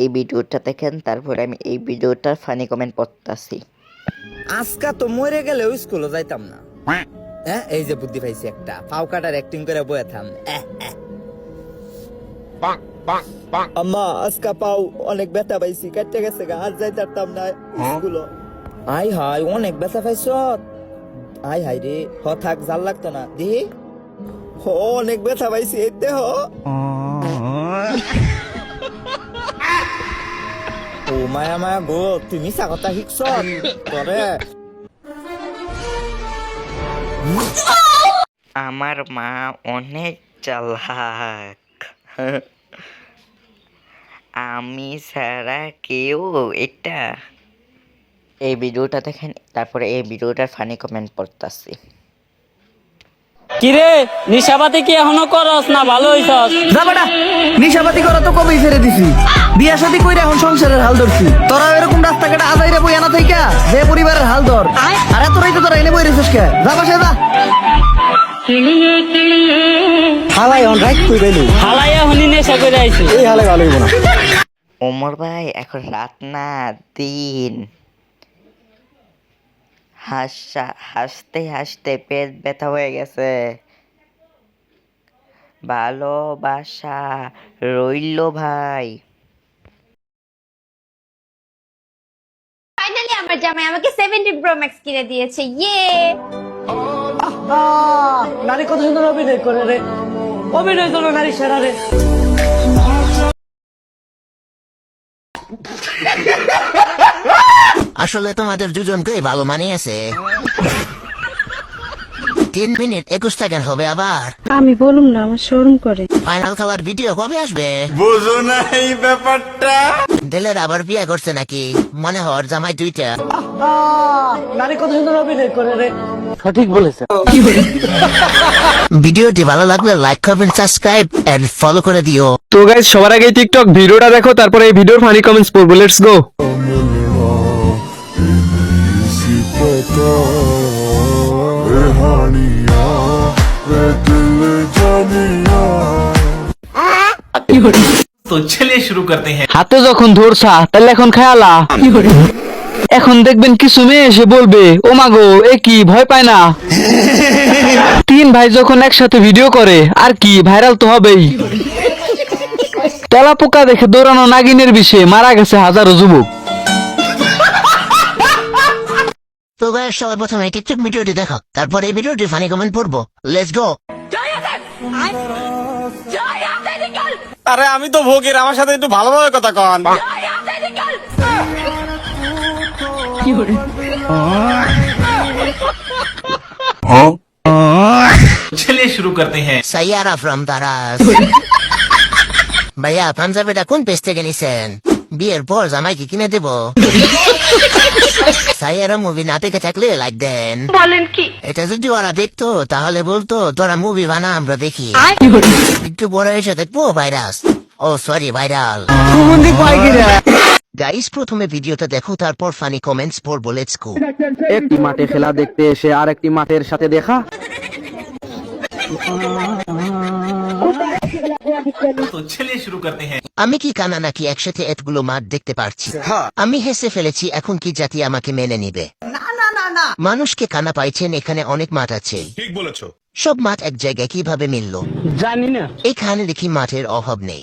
এই ভিডিওটা দেখেন, তারপরে আমি এই ভিডিওটার ফানি কমেন্ট পড়তাছি। আজকা তো মরে গেলেও স্কুলে যাইতাম না। হ্যাঁ, এই যে বুদ্ধি পাইছি একটা, পাও কাটার অ্যাক্টিং করে বয়ে থাম। আম্মা আজকা পাও অনেক ব্যথা পাইছি, কাটতে গেছে গা, আর যাইতাম না স্কুলে। আই হাই, অনেক ব্যথা পাইছ। আই হাই রে, থাক, জাল লাগতো না দি। অনেক ব্যথা পাইছি, এতে ও মায়া মায়া গো, তুমি কথা শিখছ তরে। আমার মা অনেক চালাক, আমি ছাড়া কেউ এটা। এই ভিডিওটা দেখেন, তারপরে এই ভিডিওটার ফানি কমেন্ট পড়তাছি। কিরে নিশাপাতি কি এখনো করস না ভালো হইছস? যা বেটা, নিশাপাতি করা তো কবেই ছেড়ে দিছি। বিয়া শাদী কইরা এখন সংসারের হাল ধরছি। তোরা এরকম রাস্তাঘাটে আজাইরা বই আনা থাইকা যে পরিবারের হাল ধর। আর এত রাইতে তোরা এনে বই রেছিস কে? যা বাসায় যা। হালাই অন রাইট কই বেলু। হালাই এখনই নেশা করে আইছে। এই হালাই ভালো হইব না। ওমর ভাই, এখন রাত না দিন। হাসতে হাসতে পেট ব্যথা হয়ে গেছে। ভালোবাসা রইল ভাই। ফাইনালি আমার জামাই আমাকে 17 প্রো ম্যাক্স কিনে দিয়েছে। ইয়ে নারী কত সুন্দর অভিনয় করে রে, অভিনয় করো নারী সেরা রে। আসলে তোমাদের দুজনকেই ভালো মানিয়েছে। 3 মিনিট 21 সেকেন্ড হবে আবার। আমি বলুম না, আমার শোরুম করে। ফাইনাল খেলার ভিডিও কবে আসবে? বুঝো না এই ব্যাপারটা। দিলের আবার বিয়ে করছে নাকি? মনে হওয়ার জামাই দুইটা। নারী কত সুন্দর অভিনয় করে রে। সঠিক বলেছে। ভিডিওটি ভালো লাগলে লাইক করবেন, সাবস্ক্রাইব এন্ড ফলো করে দিও। তো গাইস, সবার আগে টিকটক ভিডিওটা দেখো, তারপরে এই ভিডিওর ফানি কমেন্টস পড়বো। Let's go. तो चलिए शुरू करते हैं। হাতে যখন ধরছা তাহলে এখন খেয়ালা। এখন দেখবেন কিছু মেয়ে এসে বলবে, ও মাগো এ কি, ভয় পায় না? 3 ভাই যখন একসাথে ভিডিও করে আর কি, ভাইরাল তো হবেই। তেলা পোকা দেখে দৌড়ানো নাগিনের বিষে মারা গেছে হাজারো যুবক। তো গাইস, সবার প্রথমে টিকটক ভিডিওটি দেখো, তারপর এই ভিডিওটি ফানি কমেন্ট পড়বো। Let's go. আরে আমি তো ভোগের, আমার সাথে একটু ভালোভাবে কথা কন। चलिए शुरू करते हैं। সাইয়ারা ফ্রম দারাজ। ভাইয়া, পাঞ্জাবিটা কোন পেজ থেকে নিছেন? বিয়ের পর জামাইকে কিনে দেব। সাইয়ারা মুভি না দেখে থাকলে লাইক দেন। বলেন কি? এটা যদি ওরা দেখতো তাহলে বলতো তোরা মুভি বানা, আমরা দেখি। একটু বড় এসে দেখবো ভাইরাস, ও সরি ভাইরাল। গাইস, প্রথমে ভিডিওটা দেখো, তারপর ফানি কমেন্টস পড়বো। Let's go. একটি মাঠে খেলা দেখতে এসে আর একটি মাঠের সাথে দেখা। तो चलिए शुरू करते हैं। আমি কি কানা নাকি একসাথে এতগুলো মাঠ দেখতে পারছি? আমি হেসে ফেলেছি, এখন কি জাতি আমাকে মেনে নিবে? মানুষকে কানা পাইছেন, এখানে অনেক মাঠ আছে। ठीक बोलेছো। সব মাঠ এক জায়গায় কিভাবে মিললো জানি না। এখানে দেখি মাঠের অভাব নেই।